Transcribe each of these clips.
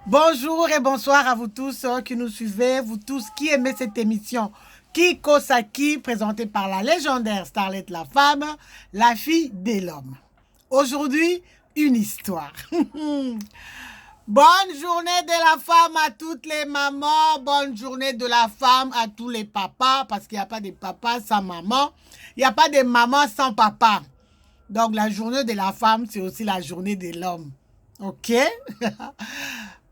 Bonjour et bonsoir à vous tous qui nous suivez, vous tous qui aimez cette émission Kiko Saki, présentée par la légendaire Starlet la femme, la fille de l'homme. Aujourd'hui, une histoire. Bonne journée de la femme à toutes les mamans, bonne journée de la femme à tous les papas, parce qu'il n'y a pas de papa sans maman, il n'y a pas de maman sans papa. Donc la journée de la femme, c'est aussi la journée de l'homme. Ok?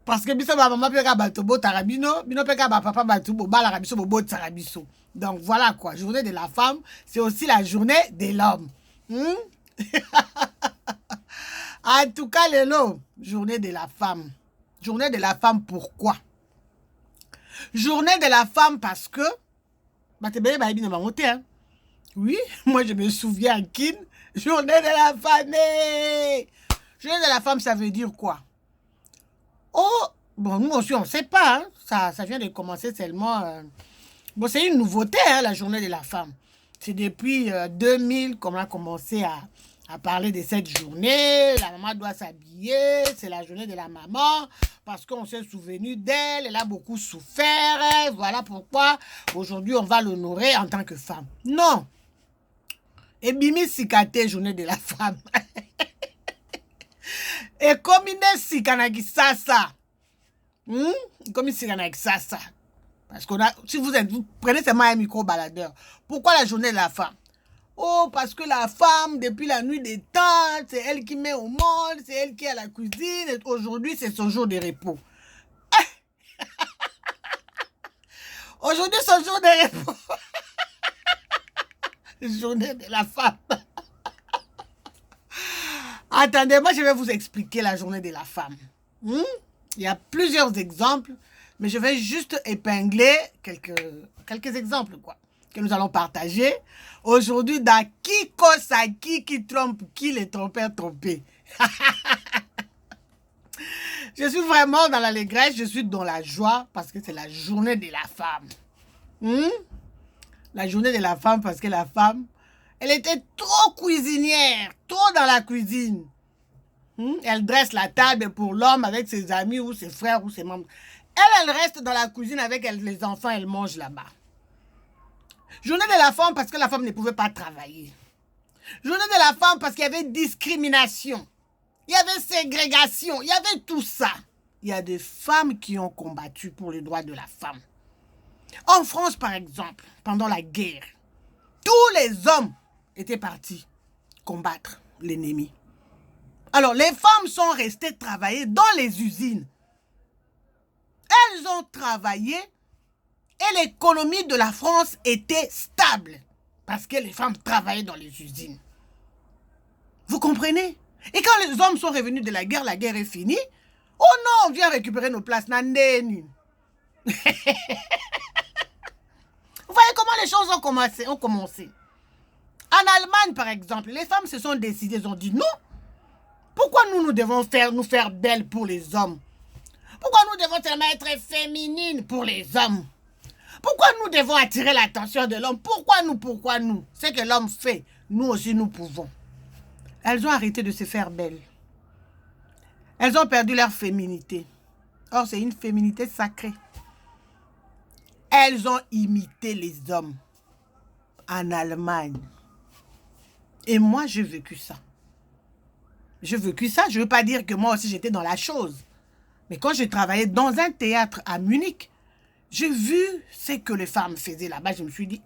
Parce que biso ba maman peka bato bo tarabino, bino peka ba papa bato bo ba la rabiso bo tarabiso. Donc voilà quoi, journée de la femme, c'est aussi la journée de l'homme. En tout cas, lelo, journée de la femme. Journée de la femme, pourquoi? Journée de la femme parce que oui, moi je me souviens Kin, journée de la famille. Journée de la femme, ça veut dire quoi? Oh, bon, nous aussi, on ne sait pas. Hein. Ça vient de commencer seulement. Bon, c'est une nouveauté, hein, la journée de la femme. C'est depuis 2000 qu'on a commencé à parler de cette journée. La maman doit s'habiller. C'est la journée de la maman. Parce qu'on s'est souvenu d'elle. Elle a beaucoup souffert. Voilà pourquoi aujourd'hui, on va l'honorer en tant que femme. Non. Et Bimi Sikate, journée de la femme. Et comme il est sikanagi sasa. Comme il sikanagi sasa. Parce qu'on a, si vous prenez seulement un micro-baladeur. Pourquoi la journée de la femme? Oh, parce que la femme, depuis la nuit des temps, c'est elle qui met au monde, c'est elle qui est à la cuisine. Et aujourd'hui, c'est son jour de repos. Aujourd'hui, son jour de repos. Journée de la femme. Attendez, moi je vais vous expliquer la journée de la femme. Il y a plusieurs exemples, mais je vais juste épingler quelques exemples quoi, que nous allons partager aujourd'hui dans Kiko Saki qui trompe qui, les trompeurs trompés. Je suis vraiment dans l'allégresse, je suis dans la joie parce que c'est la journée de la femme. La journée de la femme parce que la femme, elle était trop cuisinière, trop dans la cuisine. Elle dresse la table pour l'homme avec ses amis ou ses frères ou ses membres. Elle reste dans la cuisine avec les enfants, elle mange là-bas. Journée de la femme parce que la femme ne pouvait pas travailler. Journée de la femme parce qu'il y avait discrimination. Il y avait ségrégation. Il y avait tout ça. Il y a des femmes qui ont combattu pour les droits de la femme. En France, par exemple, pendant la guerre, tous les hommes étaient partis combattre l'ennemi. Alors, les femmes sont restées travailler dans les usines. Elles ont travaillé et l'économie de la France était stable parce que les femmes travaillaient dans les usines. Vous comprenez? Et quand les hommes sont revenus de la guerre est finie. Oh non, on vient récupérer nos places. Nandeni. Vous voyez comment les choses ont commencé. En Allemagne, par exemple, les femmes se sont décidées, elles ont dit non. Pourquoi nous devons nous faire belles pour les hommes? Pourquoi nous devons tellement être féminines pour les hommes? Pourquoi nous devons attirer l'attention de l'homme? Pourquoi nous? Ce que l'homme fait, nous aussi nous pouvons. Elles ont arrêté de se faire belles. Elles ont perdu leur féminité. Or, c'est une féminité sacrée. Elles ont imité les hommes en Allemagne. Et moi, j'ai vécu ça. J'ai vécu ça. Je ne veux pas dire que moi aussi, j'étais dans la chose. Mais quand j'ai travaillé dans un théâtre à Munich, j'ai vu ce que les femmes faisaient là-bas. Je me suis dit,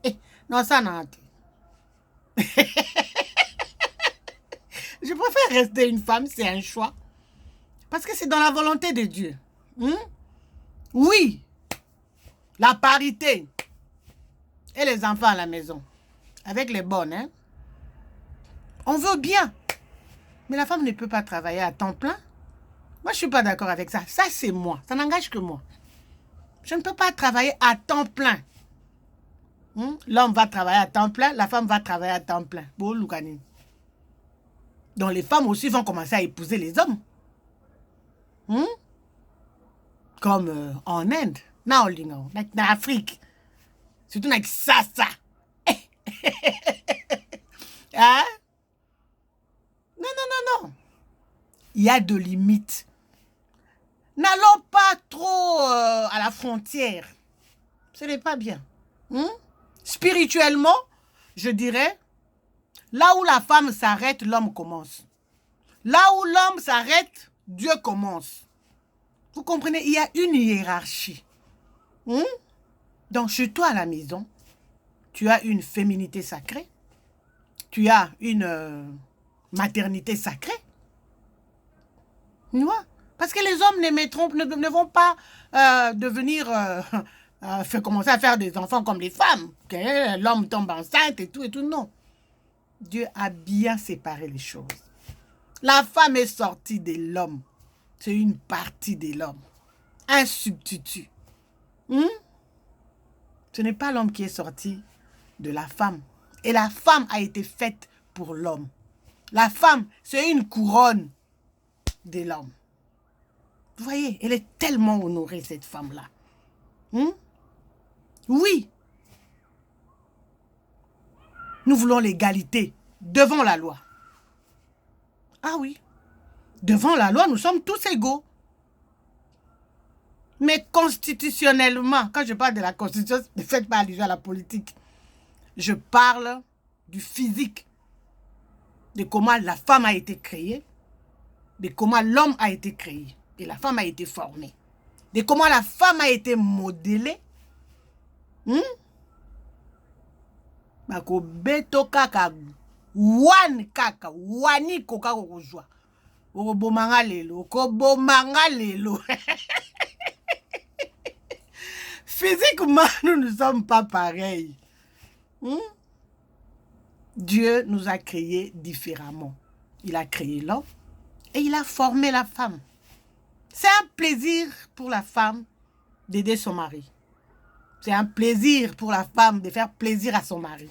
non, ça n'a pas. Je préfère rester une femme, c'est un choix. Parce que c'est dans la volonté de Dieu. Oui, la parité. Et les enfants à la maison. Avec les bonnes, hein. On veut bien. Mais la femme ne peut pas travailler à temps plein. Moi, je ne suis pas d'accord avec ça. Ça, c'est moi. Ça n'engage que moi. Je ne peux pas travailler à temps plein. L'homme va travailler à temps plein, la femme va travailler à temps plein. Donc, les femmes aussi vont commencer à épouser les hommes. Comme en Inde, en Afrique. Surtout dans ça. Hein? Non. Il y a de limites. N'allons pas trop à la frontière. Ce n'est pas bien. Spirituellement, je dirais, là où la femme s'arrête, l'homme commence. Là où l'homme s'arrête, Dieu commence. Vous comprenez? Il y a une hiérarchie. Donc, chez toi à la maison, tu as une féminité sacrée. Tu as une maternité sacrée. Tu vois? Parce que les hommes ne vont pas commencer à faire des enfants comme les femmes. Okay? L'homme tombe enceinte et tout, non. Dieu a bien séparé les choses. La femme est sortie de l'homme. C'est une partie de l'homme. Un substitut. Ce n'est pas l'homme qui est sorti de la femme. Et la femme a été faite pour l'homme. La femme, c'est une couronne de l'homme. Vous voyez, elle est tellement honorée, cette femme-là. Oui. Nous voulons l'égalité devant la loi. Ah oui. Devant la loi, nous sommes tous égaux. Mais constitutionnellement, quand je parle de la constitution, ne faites pas allusion à la politique. Je parle du physique, de comment la femme a été créée, de comment l'homme a été créé, et la femme a été formée, de comment la femme a été modelée. Bako beto kaka wan kaka wani koka kokojwa. Okobomanga lelo, okobomanga lelo. Physiquement, nous ne sommes pas pareils. Dieu nous a créés différemment. Il a créé l'homme et il a formé la femme. C'est un plaisir pour la femme d'aider son mari. C'est un plaisir pour la femme de faire plaisir à son mari.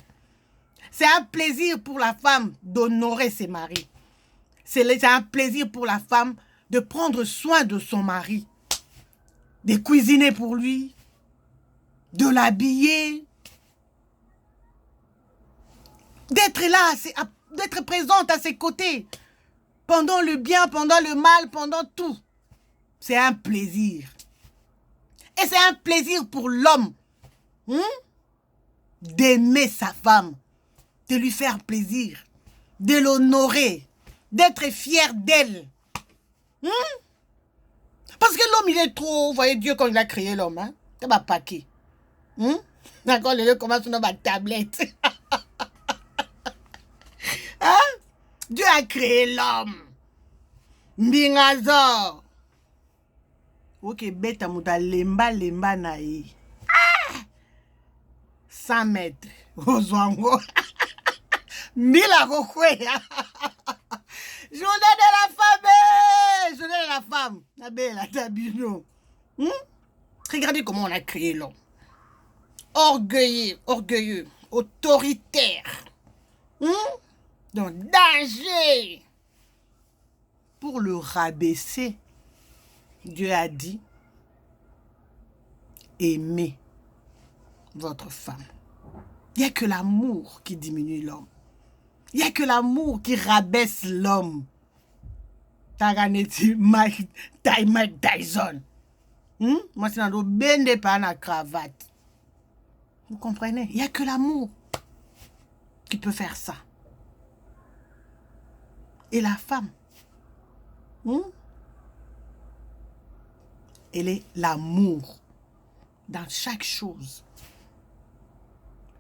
C'est un plaisir pour la femme d'honorer ses maris. C'est un plaisir pour la femme de prendre soin de son mari, de cuisiner pour lui, de l'habiller, d'être là, d'être présente à ses côtés, pendant le bien, pendant le mal, pendant tout. C'est un plaisir. Et c'est un plaisir pour l'homme d'aimer sa femme, de lui faire plaisir, de l'honorer, d'être fier d'elle. Parce que l'homme, il est trop... Vous voyez, Dieu, quand il a créé l'homme, c'est un paquet. D'accord, le lieu commence sur ma tablette. Dieu a créé l'homme. Mbingazor. Ok, beta muta lemba nae. 100 mètres. Ozwango. Mila kokwe. Journée de la femme. Journée de la femme. La belle, tabino. Regardez comment on a créé l'homme. Orgueilleux, autoritaire. Donc, danger. Pour le rabaisser, Dieu a dit, aimez votre femme. Il n'y a que l'amour qui diminue l'homme. Il n'y a que l'amour qui rabaisse l'homme. Taganeti Mike Tyson. Moi, c'est dans le bende par la cravate. Vous comprenez? Il n'y a que l'amour qui peut faire ça. Et la femme, elle est l'amour dans chaque chose.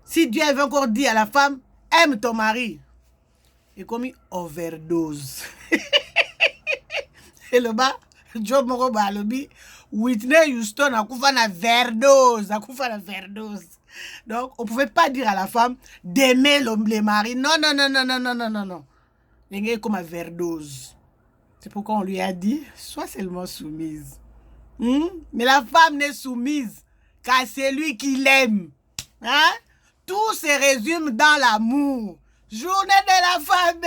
Si Dieu avait encore dit à la femme, aime ton mari, et comme il overdose. Et le bas, Joe Moroba Lobi, Whitney Houston a fait une overdose. Donc, on ne pouvait pas dire à la femme d'aimer le mari. Non. Il est comme une overdose. C'est pourquoi on lui a dit, sois seulement soumise. Mais la femme n'est soumise qu'à celui qui l'aime. Tout se résume dans l'amour. Journée de la femme.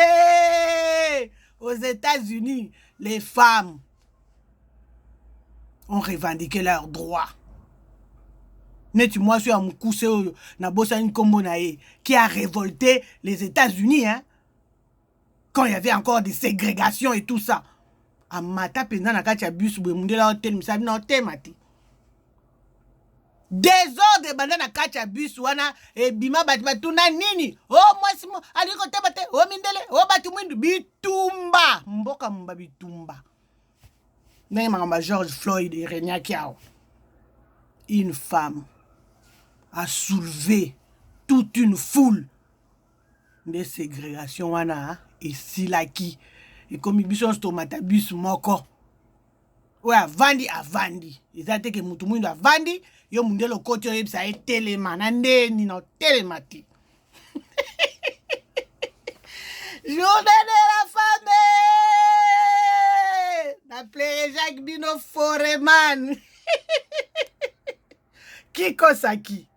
Aux États-Unis, les femmes ont revendiqué leurs droits. Moi, je suis un Moukouse, qui a révolté les États-Unis, quand il y avait encore des ségrégations et tout ça. amata penza na kati ya bus boye mundele otelemisa bino otema te. Désordre banda na kati ya bus wana ebima batu batuna nini? Oh mwasi mo aliko teba te, oh mindele, oh batu mwindu bitumba. Mboka mba bitumba. Ndenge makamba George Floyd et Renia Kiao. Une femme a soulevé toute une foule de ségrégation wana et silaki. Et comme biso stomata bus moko. Ouais, avandi. Ils ont que mutu mwindu avandi. Yo mundelo koti yo yebisa ye telema na ndeni na telema ti. Journée de la femme. N'appelez Jacques Bino Foreman. Kiko Saki.